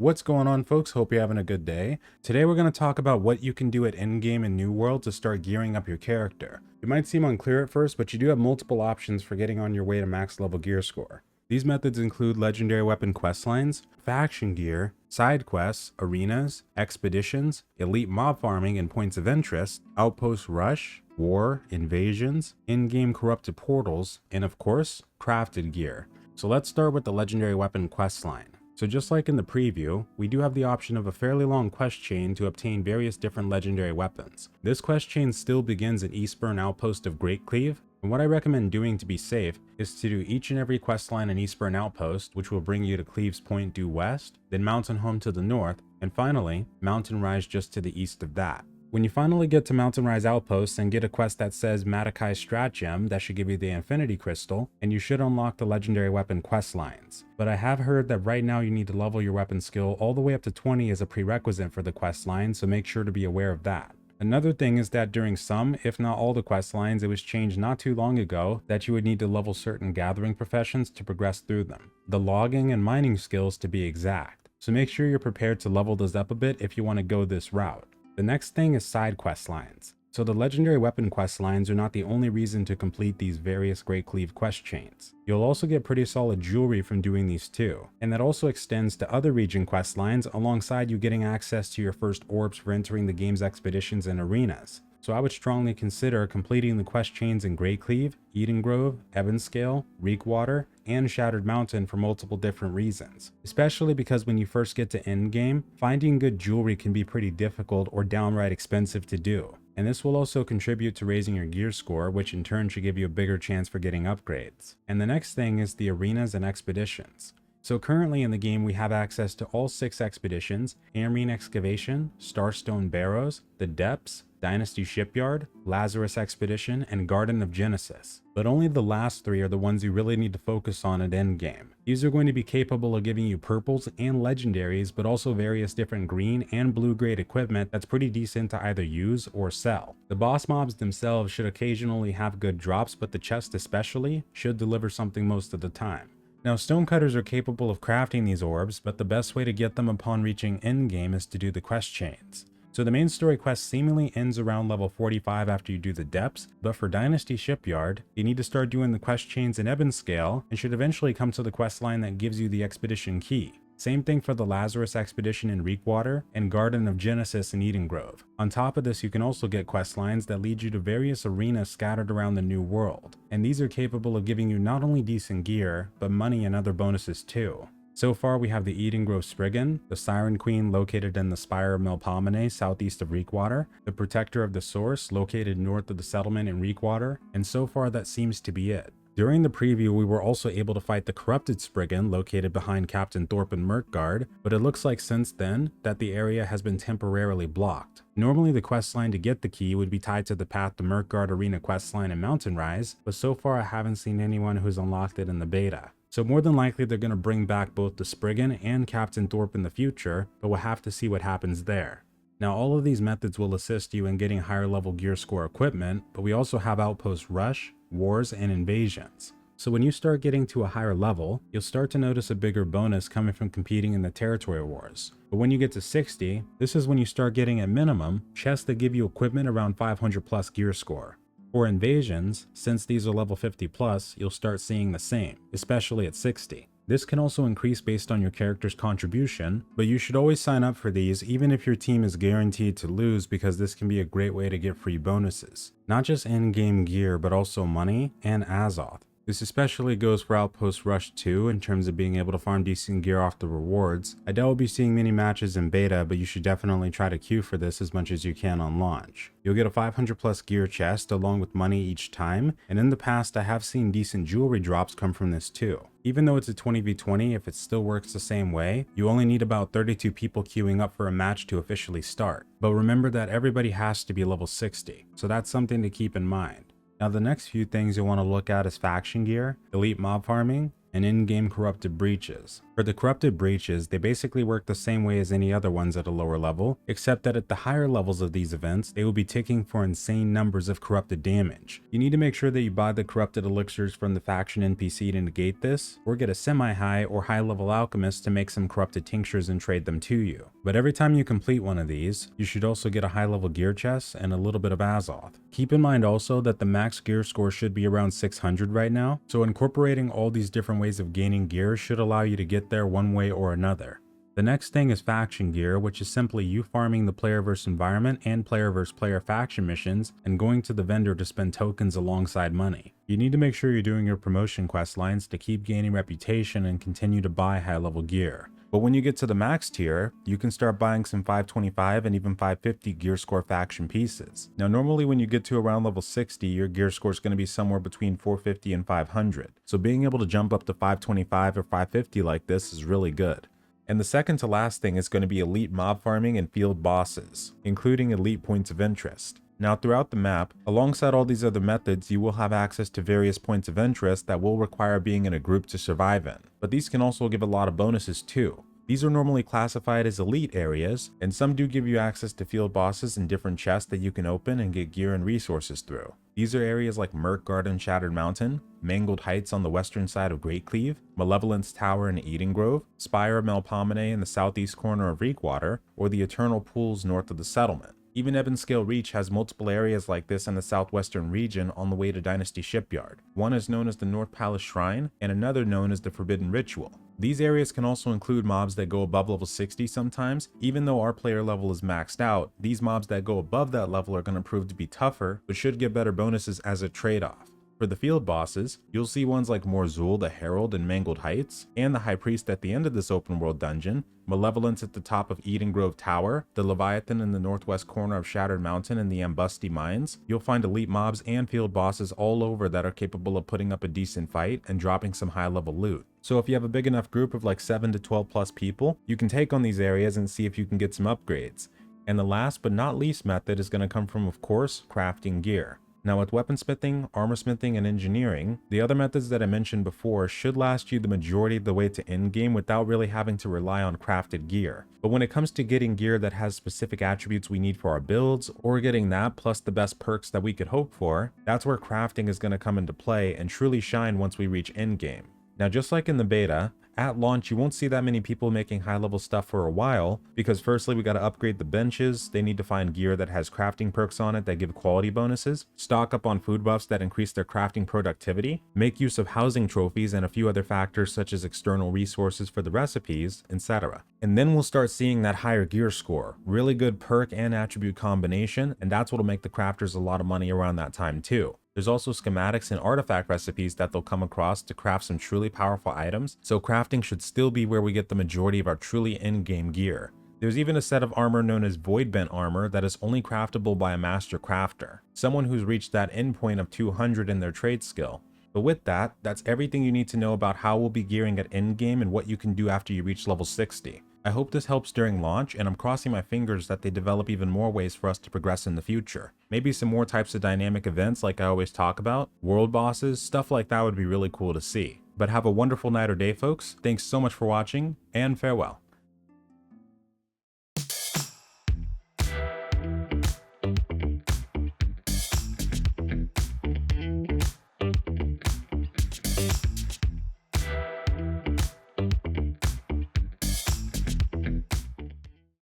What's going on, folks? Hope you're having a good day. Today we're going to talk about what you can do at Endgame and New World to start gearing up your character. It might seem unclear at first, but you do have multiple options for getting on your way to max level gear score. These methods include legendary weapon questlines, faction gear, side quests, arenas, expeditions, elite mob farming and points of interest, outpost rush, war, invasions, in-game corrupted portals, and of course, crafted gear. So let's start with the legendary weapon questline. So just like in the preview, we do have the option of a fairly long quest chain to obtain various different legendary weapons. This quest chain still begins at Eastburn Outpost of Greatcleave, and what I recommend doing to be safe is to do each and every questline in Eastburn Outpost, which will bring you to Cleave's Point due west, then Mountain Home to the north, and finally, Mountain Rise just to the east of that. When you finally get to Mountain Rise Outpost and get a quest that says Matakai Strat Gem, that should give you the Infinity Crystal, and you should unlock the legendary weapon quest lines. But I have heard that right now you need to level your weapon skill all the way up to 20 as a prerequisite for the quest line, so make sure to be aware of that. Another thing is that during some, if not all the quest lines, it was changed not too long ago that you would need to level certain gathering professions to progress through them. The logging and mining skills to be exact. So make sure you're prepared to level those up a bit if you want to go this route. The next thing is side quest lines. So the legendary weapon quest lines are not the only reason to complete these various Greatcleave quest chains. You'll also get pretty solid jewelry from doing these too, and that also extends to other region quest lines alongside you getting access to your first orbs for entering the game's expeditions and arenas. So I would strongly consider completing the quest chains in Greatcleave, Eden Grove, Ebonscale, Reekwater, and Shattered Mountain for multiple different reasons. Especially because when you first get to endgame, finding good jewelry can be pretty difficult or downright expensive to do. And this will also contribute to raising your gear score, which in turn should give you a bigger chance for getting upgrades. And the next thing is the arenas and expeditions. So currently in the game we have access to all 6 expeditions: Amrine Excavation, Starstone Barrows, the Depths, Dynasty Shipyard, Lazarus Expedition, and Garden of Genesis. But only the last 3 are the ones you really need to focus on at endgame. These are going to be capable of giving you purples and legendaries, but also various different green and blue grade equipment that's pretty decent to either use or sell. The boss mobs themselves should occasionally have good drops, but the chest especially should deliver something most of the time. Now, stonecutters are capable of crafting these orbs, but the best way to get them upon reaching endgame is to do the quest chains. So the main story quest seemingly ends around level 45 after you do the depths, but for Dynasty Shipyard, you need to start doing the quest chains in Ebonscale and should eventually come to the quest line that gives you the expedition key. Same thing for the Lazarus Expedition in Reekwater and Garden of Genesis in Eden Grove. On top of this, you can also get quest lines that lead you to various arenas scattered around the New World, and these are capable of giving you not only decent gear, but money and other bonuses too. So far we have the Eden Grove Spriggan, the Siren Queen located in the Spire of Melpomene southeast of Reekwater, the Protector of the Source located north of the settlement in Reekwater, and so far that seems to be it. During the preview, we were also able to fight the Corrupted Spriggan located behind Captain Thorpe and Merkgard, but it looks like since then that the area has been temporarily blocked. Normally the questline to get the key would be tied to the Path to Merkgard Arena questline in Mountain Rise, but so far I haven't seen anyone who's unlocked it in the beta. So more than likely they're going to bring back both the Spriggan and Captain Thorpe in the future, but we'll have to see what happens there. Now all of these methods will assist you in getting higher level gear score equipment, but we also have Outpost Rush, Wars, and Invasions. So when you start getting to a higher level, you'll start to notice a bigger bonus coming from competing in the territory wars. But when you get to 60, this is when you start getting at minimum chests that give you equipment around 500 plus gear score. For invasions, since these are level 50 plus, you'll start seeing the same, especially at 60. This can also increase based on your character's contribution, but you should always sign up for these even if your team is guaranteed to lose, because this can be a great way to get free bonuses. Not just in-game gear, but also money and Azoth. This especially goes for Outpost Rush 2 in terms of being able to farm decent gear off the rewards. I doubt we'll be seeing many matches in beta, but you should definitely try to queue for this as much as you can on launch. You'll get a 500 plus gear chest along with money each time, and in the past I have seen decent jewelry drops come from this too. Even though it's a 20v20, if it still works the same way, you only need about 32 people queuing up for a match to officially start. But remember that everybody has to be level 60, so that's something to keep in mind. Now the next few things you'll want to look at is faction gear, elite mob farming, and in-game corrupted breaches. For the corrupted breaches, they basically work the same way as any other ones at a lower level, except that at the higher levels of these events, they will be ticking for insane numbers of corrupted damage. You need to make sure that you buy the corrupted elixirs from the faction NPC to negate this, or get a semi-high or high level alchemist to make some corrupted tinctures and trade them to you. But every time you complete one of these, you should also get a high level gear chest and a little bit of Azoth. Keep in mind also that the max gear score should be around 600 right now, so incorporating all these different ways of gaining gear should allow you to get there one way or another. The next thing is faction gear, which is simply you farming the player versus environment and player versus player faction missions and going to the vendor to spend tokens alongside money. You need to make sure you're doing your promotion quest lines to keep gaining reputation and continue to buy high level gear. But when you get to the max tier, you can start buying some 525 and even 550 gear score faction pieces. Now normally when you get to around level 60, your gear score is going to be somewhere between 450 and 500. So being able to jump up to 525 or 550 like this is really good. And the second to last thing is going to be elite mob farming and field bosses, including elite points of interest. Now throughout the map, alongside all these other methods, you will have access to various points of interest that will require being in a group to survive in. But these can also give a lot of bonuses too. These are normally classified as elite areas, and some do give you access to field bosses and different chests that you can open and get gear and resources through. These are areas like Murk Garden Shattered Mountain, Mangled Heights on the western side of Great Cleave, Malevolence Tower in Eden Grove, Spire of Melpomene in the southeast corner of Reekwater, or the Eternal Pools north of the settlement. Even Ebonscale Reach has multiple areas like this in the southwestern region on the way to Dynasty Shipyard. One is known as the North Palace Shrine, and another known as the Forbidden Ritual. These areas can also include mobs that go above level 60 sometimes. Even though our player level is maxed out, these mobs that go above that level are going to prove to be tougher, but should get better bonuses as a trade-off. For the field bosses, you'll see ones like Morzul the Herald in Mangled Heights, and the High Priest at the end of this open world dungeon, Malevolence at the top of Eden Grove Tower, the Leviathan in the northwest corner of Shattered Mountain in the Ambusti Mines. You'll find elite mobs and field bosses all over that are capable of putting up a decent fight and dropping some high level loot. So if you have a big enough group of like 7 to 12 plus people, you can take on these areas and see if you can get some upgrades. And the last but not least method is going to come from, of course, crafting gear. Now with weaponsmithing, armorsmithing, and engineering, the other methods that I mentioned before should last you the majority of the way to endgame without really having to rely on crafted gear. But when it comes to getting gear that has specific attributes we need for our builds, or getting that plus the best perks that we could hope for, that's where crafting is going to come into play and truly shine once we reach endgame. Now just like in the beta, at launch you won't see that many people making high level stuff for a while, because firstly we got to upgrade the benches, they need to find gear that has crafting perks on it that give quality bonuses, stock up on food buffs that increase their crafting productivity, make use of housing trophies and a few other factors such as external resources for the recipes, etc. And then we'll start seeing that higher gear score, really good perk and attribute combination, and that's what'll make the crafters a lot of money around that time too. There's also schematics and artifact recipes that they'll come across to craft some truly powerful items, so crafting should still be where we get the majority of our truly in-game gear. There's even a set of armor known as Voidbent armor that is only craftable by a master crafter, someone who's reached that endpoint of 200 in their trade skill. But with that, that's everything you need to know about how we'll be gearing at endgame and what you can do after you reach level 60. I hope this helps during launch, and I'm crossing my fingers that they develop even more ways for us to progress in the future. Maybe some more types of dynamic events like I always talk about, world bosses, stuff like that would be really cool to see. But have a wonderful night or day folks, thanks so much for watching, and farewell.